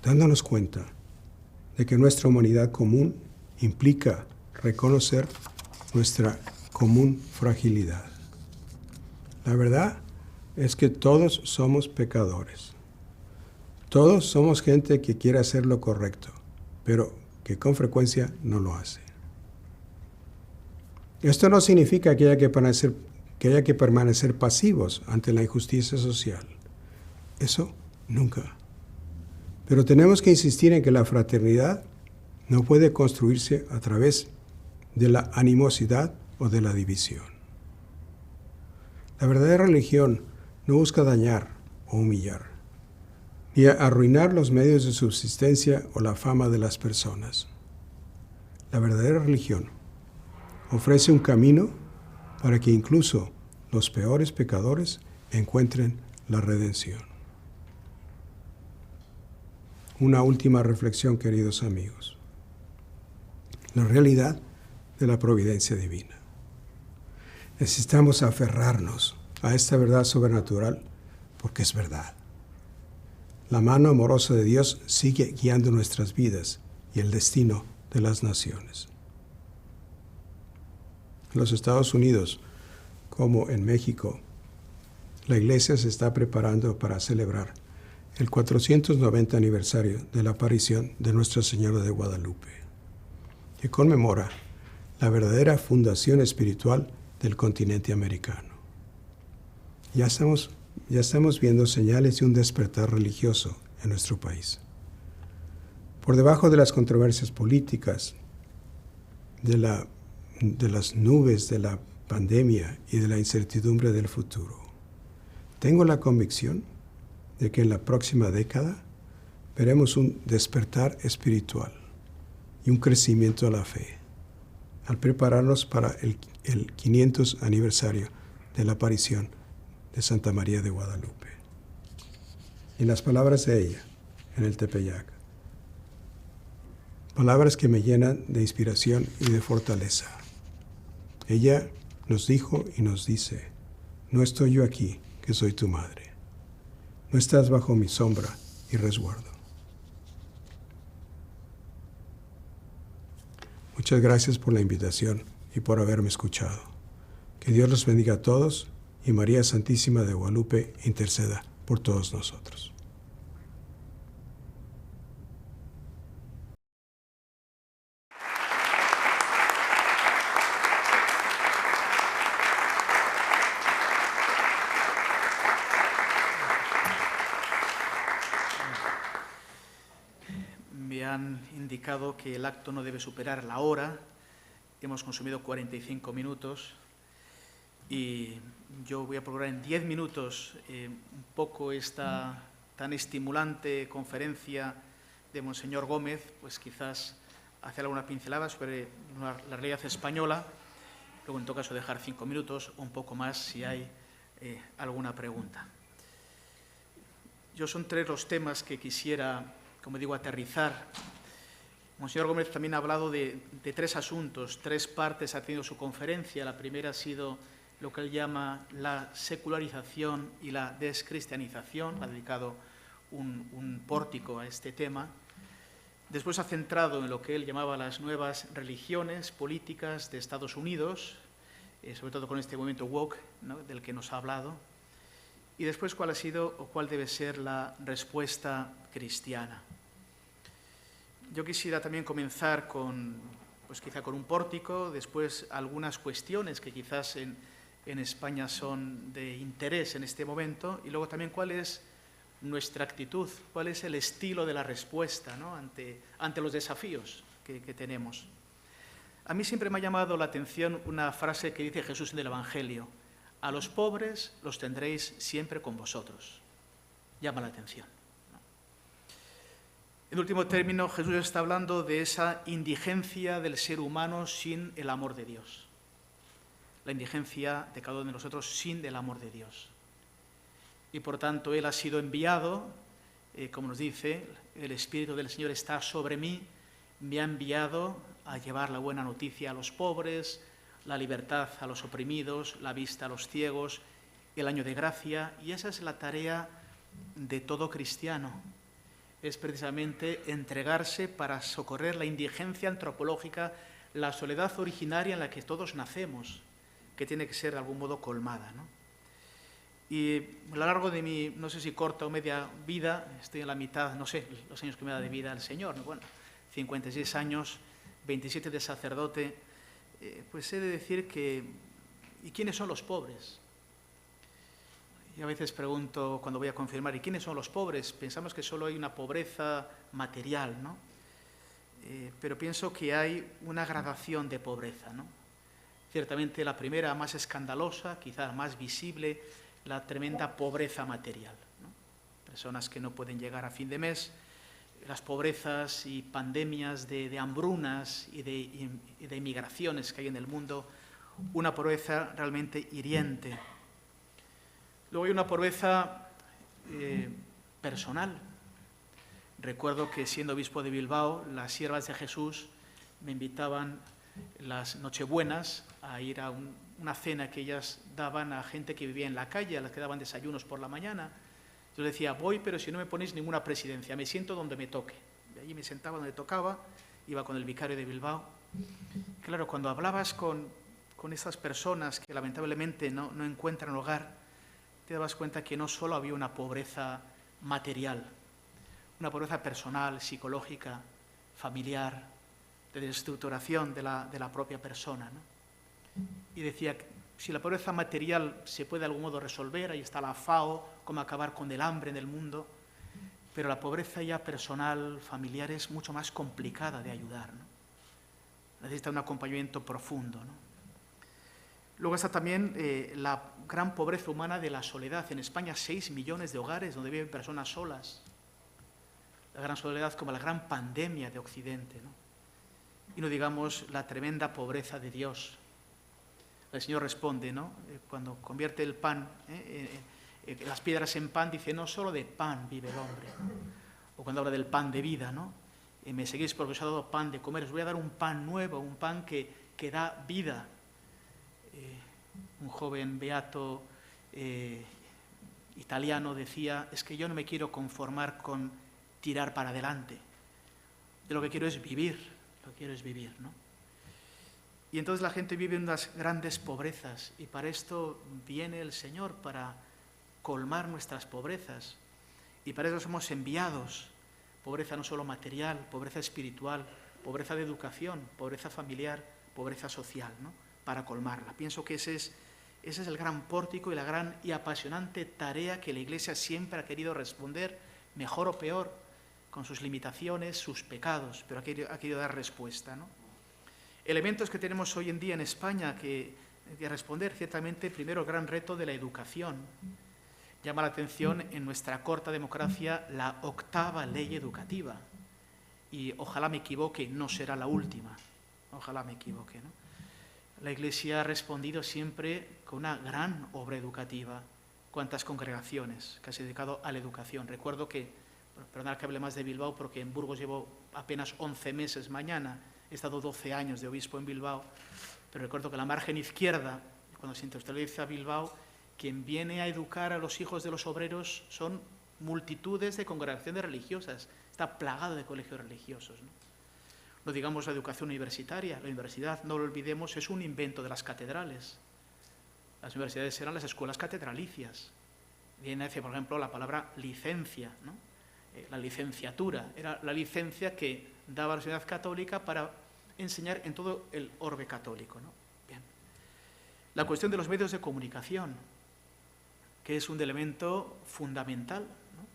dándonos cuenta de que nuestra humanidad común implica reconocer nuestra común fragilidad. La verdad es que todos somos pecadores. Todos somos gente que quiere hacer lo correcto, pero que con frecuencia no lo hace. Esto no significa que haya que permanecer pasivos ante la injusticia social. Eso nunca. Pero tenemos que insistir en que la fraternidad no puede construirse a través de la animosidad o de la división. La verdadera religión no busca dañar, o humillar, ni arruinar los medios de subsistencia o la fama de las personas. La verdadera religión ofrece un camino para que incluso los peores pecadores encuentren la redención. Una última reflexión, queridos amigos. La realidad de la providencia divina. Necesitamos aferrarnos a esta verdad sobrenatural porque es verdad. La mano amorosa de Dios sigue guiando nuestras vidas y el destino de las naciones. En los Estados Unidos, como en México, la Iglesia se está preparando para celebrar el 490 aniversario de la aparición de Nuestra Señora de Guadalupe, que conmemora la verdadera fundación espiritual del continente americano. Ya estamos viendo señales de un despertar religioso en nuestro país. Por debajo de las controversias políticas, de las nubes de la pandemia y de la incertidumbre del futuro, tengo la convicción de que en la próxima década veremos un despertar espiritual y un crecimiento a la fe, al prepararnos para el 500 aniversario de la aparición de Santa María de Guadalupe. Y las palabras de ella en el Tepeyac, palabras que me llenan de inspiración y de fortaleza. Ella nos dijo y nos dice: no estoy yo aquí, que soy tu madre. No estás bajo mi sombra y resguardo. Muchas gracias por la invitación y por haberme escuchado. Que Dios los bendiga a todos y María Santísima de Guadalupe interceda por todos nosotros. Me han indicado que el acto no debe superar la hora. Hemos consumido 45 minutos y yo voy a procurar en 10 minutos un poco esta tan estimulante conferencia de Monseñor Gómez, pues quizás hacer alguna pincelada sobre la realidad española, luego en todo caso dejar 5 minutos o un poco más si hay alguna pregunta. Son 3 los temas que quisiera, como digo, aterrizar. Monseñor Gómez también ha hablado de 3 asuntos, 3 partes ha tenido su conferencia. La primera ha sido lo que él llama la secularización y la descristianización, ha dedicado un pórtico a este tema. Después ha centrado en lo que él llamaba las nuevas religiones políticas de Estados Unidos, sobre todo con este movimiento woke, ¿no?, del que nos ha hablado. Y después cuál ha sido o cuál debe ser la respuesta cristiana. Yo quisiera también comenzar quizá con un pórtico, después algunas cuestiones que quizás en España son de interés en este momento, y luego también cuál es nuestra actitud, cuál es el estilo de la respuesta, ¿no?, ante los desafíos que tenemos. A mí siempre me ha llamado la atención una frase que dice Jesús en el Evangelio: a los pobres los tendréis siempre con vosotros. Llama la atención. En último término, Jesús está hablando de esa indigencia del ser humano sin el amor de Dios. La indigencia de cada uno de nosotros sin el amor de Dios. Y por tanto, Él ha sido enviado, como nos dice, el Espíritu del Señor está sobre mí, me ha enviado a llevar la buena noticia a los pobres, la libertad a los oprimidos, la vista a los ciegos, el año de gracia, y esa es la tarea de todo cristiano. Es precisamente entregarse para socorrer la indigencia antropológica, la soledad originaria en la que todos nacemos, que tiene que ser de algún modo colmada, ¿no? Y a lo largo de mi, no sé si corta o media vida, estoy en la mitad, no sé, los años que me da de vida el Señor, ¿no? Bueno, 56 años, 27 de sacerdote, pues he de decir que, ¿y quiénes son los pobres? Y a veces pregunto, cuando voy a confirmar, ¿y quiénes son los pobres? Pensamos que solo hay una pobreza material, ¿no? Pero pienso que hay una gradación de pobreza, ¿no? Ciertamente la primera, más escandalosa, quizás más visible, la tremenda pobreza material, ¿no? personas que no pueden llegar a fin de mes, las pobrezas y pandemias de hambrunas y de inmigraciones que hay en el mundo, una pobreza realmente hiriente. Luego hay una pobreza personal. Recuerdo que siendo obispo de Bilbao, las Siervas de Jesús me invitaban las Nochebuenas a ir a una cena que ellas daban a gente que vivía en la calle, a las que daban desayunos por la mañana. Yo les decía, voy, pero si no me ponéis ninguna presidencia, me siento donde me toque. De allí me sentaba donde tocaba, iba con el vicario de Bilbao. Claro, cuando hablabas con esas personas que lamentablemente no encuentran hogar, te dabas cuenta que no solo había una pobreza material, una pobreza personal, psicológica, familiar, de desestructuración de la propia persona, ¿no? Y decía, si la pobreza material se puede de algún modo resolver, ahí está la FAO, cómo acabar con el hambre en el mundo, pero la pobreza ya personal, familiar, es mucho más complicada de ayudar, ¿no? Necesita un acompañamiento profundo, ¿no? Luego está también la gran pobreza humana de la soledad. En España 6 millones de hogares donde viven personas solas. La gran soledad como la gran pandemia de Occidente, ¿no? Y no digamos la tremenda pobreza de Dios. El Señor responde, ¿no? Cuando convierte el pan, las piedras en pan, dice, no solo de pan vive el hombre, ¿no? O cuando habla del pan de vida, ¿no? Me seguís porque os he dado pan de comer, os voy a dar un pan nuevo, un pan que da vida. Un joven beato italiano decía, es que yo no me quiero conformar con tirar para adelante, yo lo que quiero es vivir, ¿no? Y entonces la gente vive unas grandes pobrezas y para esto viene el Señor, para colmar nuestras pobrezas. Y para eso somos enviados. Pobreza no solo material, pobreza espiritual, pobreza de educación, pobreza familiar, pobreza social, ¿no? Para colmarla. Pienso que ese es el gran pórtico y la gran y apasionante tarea que la Iglesia siempre ha querido responder, mejor o peor, con sus limitaciones, sus pecados, pero ha querido dar respuesta, ¿no? Elementos que tenemos hoy en día en España que responder, ciertamente, primero el gran reto de la educación. Llama la atención en nuestra corta democracia la 8ª ley educativa. Y ojalá me equivoque, no será la última. Ojalá me equivoque, ¿no? La Iglesia ha respondido siempre con una gran obra educativa. Cuántas congregaciones que se han dedicado a la educación. Recuerdo que, perdonad que hable más de Bilbao, porque en Burgos llevo apenas 11 meses mañana. He estado 12 años de obispo en Bilbao, pero recuerdo que la margen izquierda, cuando se industrializa Bilbao, quien viene a educar a los hijos de los obreros son multitudes de congregaciones religiosas. Está plagado de colegios religiosos, ¿no? No digamos la educación universitaria. La universidad, no lo olvidemos, es un invento de las catedrales. Las universidades eran las escuelas catedralicias. Viene hacia, por ejemplo, la palabra licencia, ¿no? La licenciatura. Era la licencia que daba la Universidad Católica para enseñar en todo el orbe católico, ¿no? Bien. La cuestión de los medios de comunicación, que es un elemento fundamental, ¿no?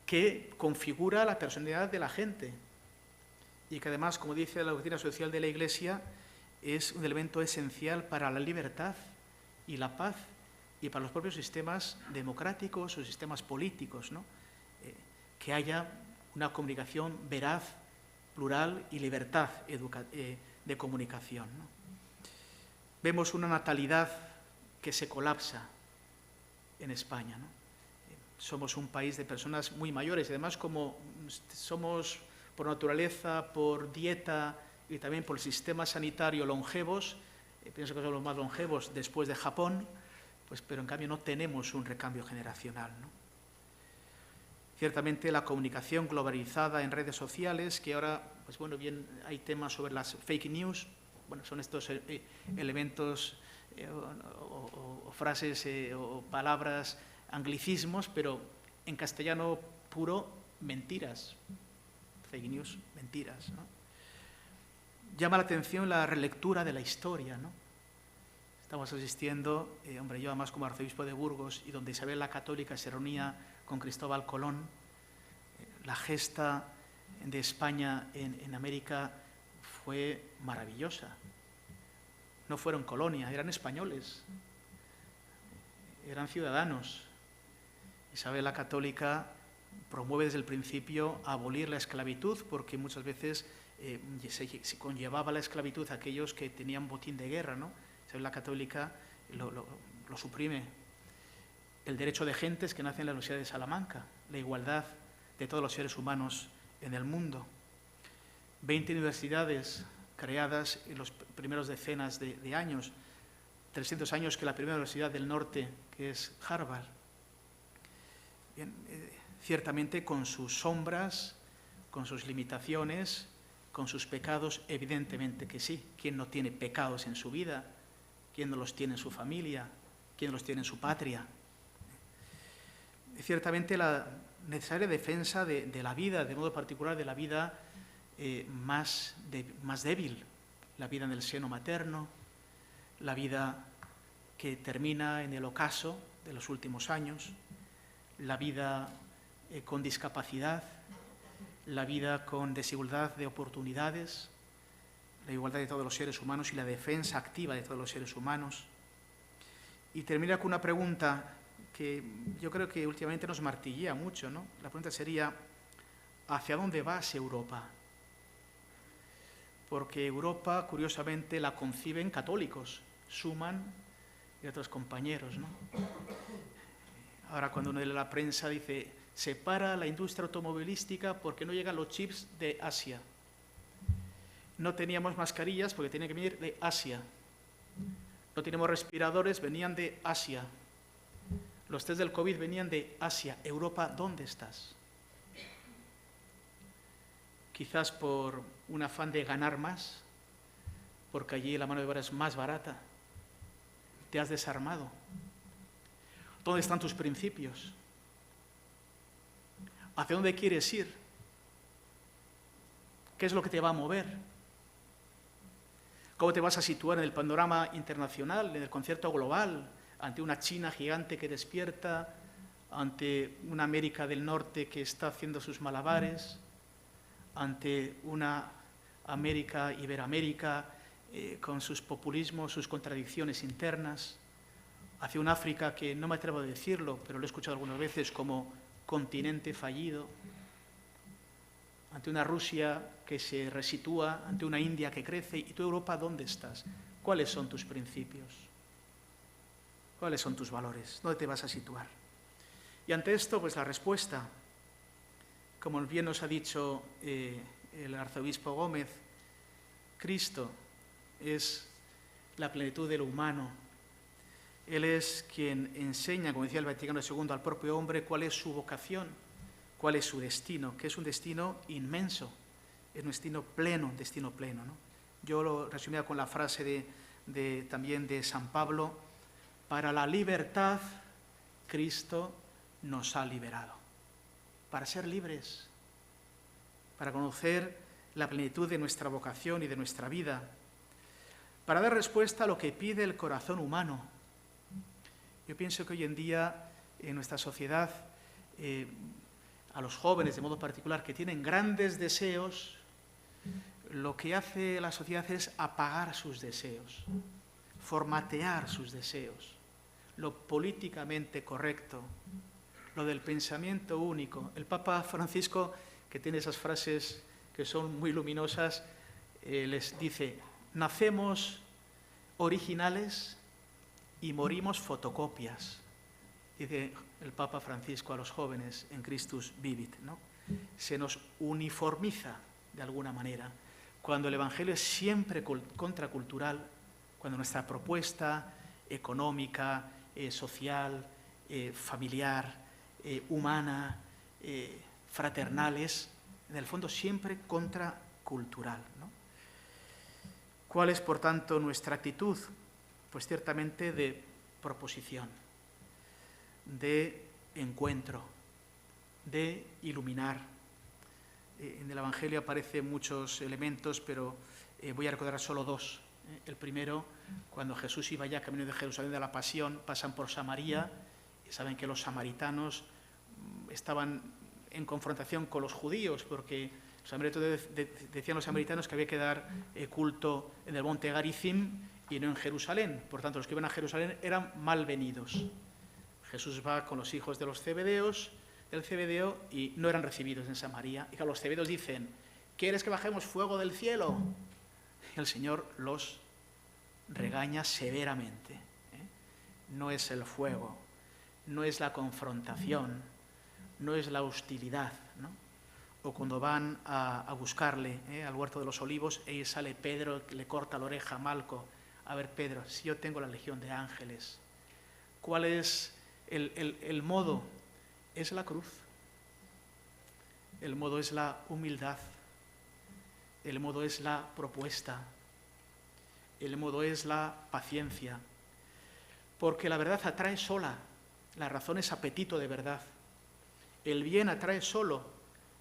Que configura la personalidad de la gente y que además, como dice la doctrina social de la Iglesia, es un elemento esencial para la libertad y la paz y para los propios sistemas democráticos o sistemas políticos, ¿no? Que haya una comunicación veraz, plural y libertad de comunicación, ¿no? Vemos una natalidad que se colapsa en España, ¿no? Somos un país de personas muy mayores y además, como somos por naturaleza, por dieta y también por el sistema sanitario longevos, pienso que somos los más longevos después de Japón, pues, pero en cambio no tenemos un recambio generacional, ¿no? Ciertamente la comunicación globalizada en redes sociales, que ahora, pues bueno, bien hay temas sobre las fake news, bueno, son estos elementos o frases o palabras, anglicismos, pero en castellano puro, mentiras. Fake news, mentiras, ¿no? Llama la atención la relectura de la historia, ¿no? Estamos asistiendo, yo además como arzobispo de Burgos y donde Isabel la Católica se reunía con Cristóbal Colón, la gesta de España en América fue maravillosa. No fueron colonia, eran españoles, eran ciudadanos. Isabel la Católica promueve desde el principio abolir la esclavitud, porque muchas veces se conllevaba la esclavitud a aquellos que tenían botín de guerra, ¿no? La católica lo suprime. El derecho de gentes que nacen en la Universidad de Salamanca, la igualdad de todos los seres humanos en el mundo. 20 universidades creadas en los primeros decenas de años, 300 años que la primera universidad del norte, que es Harvard. Bien, ciertamente con sus sombras, con sus limitaciones, con sus pecados, evidentemente que sí. ¿Quién no tiene pecados en su vida? ¿Quién no los tiene en su familia? ¿Quién los tiene en su patria? Ciertamente la necesaria defensa de la vida, de modo particular de la vida más débil, la vida en el seno materno, la vida que termina en el ocaso de los últimos años, la vida con discapacidad, la vida con desigualdad de oportunidades, la igualdad de todos los seres humanos y la defensa activa de todos los seres humanos. Y termina con una pregunta que yo creo que últimamente nos martillea mucho, ¿no? La pregunta sería, ¿hacia dónde va Europa? Porque Europa, curiosamente, la conciben católicos, Schuman y otros compañeros, ¿no? Ahora cuando uno lee la prensa dice, se para la industria automovilística porque no llegan los chips de Asia. No teníamos mascarillas porque tenían que venir de Asia. No teníamos respiradores, venían de Asia. Los test del COVID venían de Asia. Europa, ¿dónde estás? Quizás por un afán de ganar más, porque allí la mano de obra es más barata. Te has desarmado. ¿Dónde están tus principios? ¿Hacia dónde quieres ir? ¿Qué es lo que te va a mover? ¿Cómo te vas a situar en el panorama internacional, en el concierto global, ante una China gigante que despierta, ante una América del Norte que está haciendo sus malabares, ante una América, Iberoamérica, con sus populismos, sus contradicciones internas, hacia un África que no me atrevo a decirlo, pero lo he escuchado algunas veces como continente fallido, ante una Rusia que se resitúa, ante una India que crece? ¿Y tú, Europa, dónde estás? ¿Cuáles son tus principios? ¿Cuáles son tus valores? ¿Dónde te vas a situar? Y ante esto, pues la respuesta, como bien nos ha dicho el arzobispo Gómez, Cristo es la plenitud de lo humano. Él es quien enseña, como decía el Vaticano II, al propio hombre cuál es su vocación, cuál es su destino, que es un destino inmenso, es un destino pleno, ¿no? Yo lo resumía con la frase también de San Pablo: para la libertad Cristo nos ha liberado. Para ser libres, para conocer la plenitud de nuestra vocación y de nuestra vida, para dar respuesta a lo que pide el corazón humano. Yo pienso que hoy en día en nuestra sociedad, a los jóvenes de modo particular que tienen grandes deseos, lo que hace la sociedad es apagar sus deseos, formatear sus deseos, lo políticamente correcto, lo del pensamiento único. El Papa Francisco, que tiene esas frases que son muy luminosas, les dice: nacemos originales y morimos fotocopias, dice el Papa Francisco a los jóvenes en Christus Vivit, ¿no? Se nos uniformiza de alguna manera, cuando el Evangelio es siempre contracultural, cuando nuestra propuesta económica, social, familiar, humana, fraternal es, en el fondo, siempre contracultural, ¿no? ¿Cuál es, por tanto, nuestra actitud? Pues ciertamente de proposición, de encuentro, de iluminar. En el Evangelio aparecen muchos elementos, pero voy a recordar solo dos. El primero, cuando Jesús iba ya camino de Jerusalén de la Pasión, pasan por Samaria, y saben que los samaritanos estaban en confrontación con los judíos, porque decían los samaritanos que había que dar culto en el monte Garizim y no en Jerusalén. Por tanto, los que iban a Jerusalén eran malvenidos. Jesús va con los hijos de los zebedeos, el CBDO y no eran recibidos en Samaria. Y claro, los CBDOs dicen, ¿quieres que bajemos fuego del cielo? Y el Señor los regaña severamente. No es el fuego, no es la confrontación, no es la hostilidad, ¿no? O cuando van a buscarle al huerto de los olivos, ahí sale Pedro, le corta la oreja a Malco. A ver, Pedro, si yo tengo la legión de ángeles, ¿cuál es el modo? Es la cruz. El modo es la humildad. El modo es la propuesta. El modo es la paciencia. Porque la verdad atrae sola. La razón es apetito de verdad. El bien atrae solo.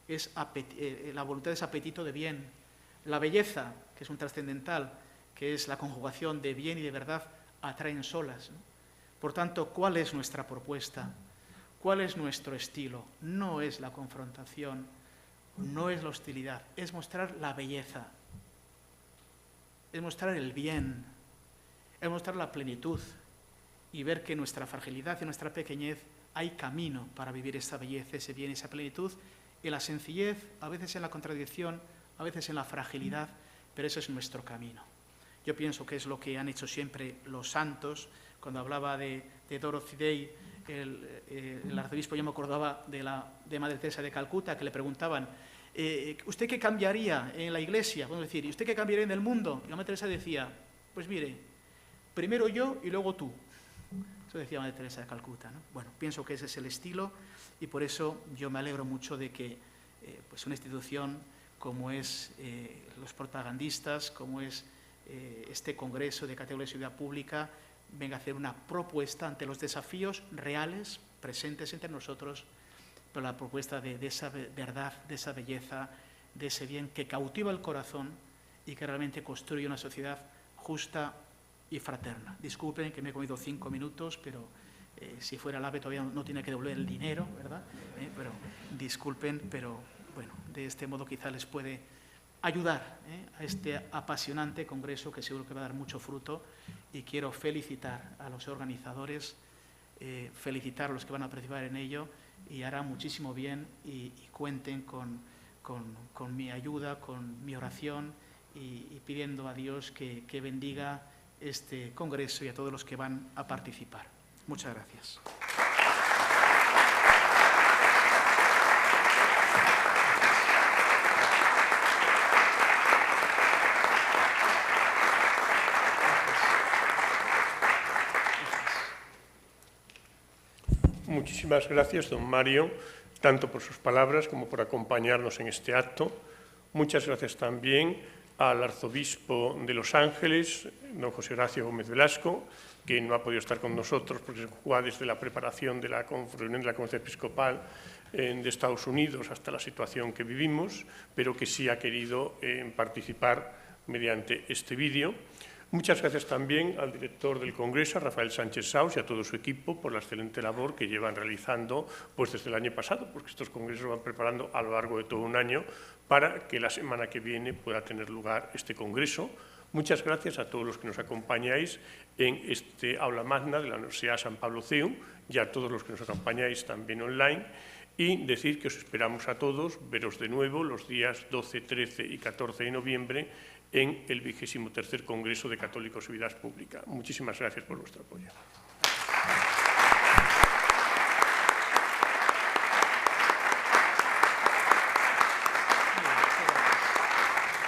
La voluntad es apetito de bien. La belleza, que es un trascendental, que es la conjugación de bien y de verdad, atraen solas, ¿no? Por tanto, ¿cuál es nuestra propuesta? ¿Cuál es nuestro estilo? No es la confrontación, no es la hostilidad, es mostrar la belleza, es mostrar el bien, es mostrar la plenitud y ver que en nuestra fragilidad y en nuestra pequeñez hay camino para vivir esa belleza, ese bien, esa plenitud, en la sencillez, a veces en la contradicción, a veces en la fragilidad, pero eso es nuestro camino. Yo pienso que es lo que han hecho siempre los santos. Cuando hablaba de Dorothy Day, el arzobispo, yo me acordaba de Madre Teresa de Calcuta, que le preguntaban, ¿usted qué cambiaría en la iglesia? Podemos decir, ¿y usted qué cambiaría en el mundo? Y la Madre Teresa decía, pues mire, primero yo y luego tú. Eso decía Madre Teresa de Calcuta, ¿no? Bueno, pienso que ese es el estilo y por eso yo me alegro mucho de que pues una institución como es los propagandistas, como es este Congreso de Categoría de Seguridad Pública, venga a hacer una propuesta ante los desafíos reales, presentes entre nosotros, pero la propuesta de esa verdad, de esa belleza, de ese bien que cautiva el corazón y que realmente construye una sociedad justa y fraterna. Disculpen que me he comido 5 minutos, pero si fuera el AVE todavía no tiene que devolver el dinero, ¿verdad? Pero disculpen, pero bueno, de este modo quizá les puede ayudar a este apasionante congreso que seguro que va a dar mucho fruto, y quiero felicitar a los organizadores, felicitar a los que van a participar en ello, y hará muchísimo bien y cuenten con mi ayuda, con mi oración y pidiendo a Dios que bendiga este congreso y a todos los que van a participar. Muchas gracias. Muchísimas gracias, don Mario, tanto por sus palabras como por acompañarnos en este acto. Muchas gracias también al arzobispo de Los Ángeles, don José Horacio Gómez Velasco, que no ha podido estar con nosotros porque se juega desde la preparación de la reunión de la Conferencia Episcopal de Estados Unidos hasta la situación que vivimos, pero que sí ha querido participar mediante este vídeo. Muchas gracias también al director del Congreso, Rafael Sánchez Saus, y a todo su equipo por la excelente labor que llevan realizando pues, desde el año pasado, porque estos congresos van preparando a lo largo de todo un año para que la semana que viene pueda tener lugar este congreso. Muchas gracias a todos los que nos acompañáis en este aula magna de la Universidad San Pablo CEU y a todos los que nos acompañáis también online. Y decir que os esperamos a todos, veros de nuevo los días 12, 13 y 14 de noviembre en el 23º Congreso de Católicos y Vida Pública. Muchísimas gracias por vuestro apoyo.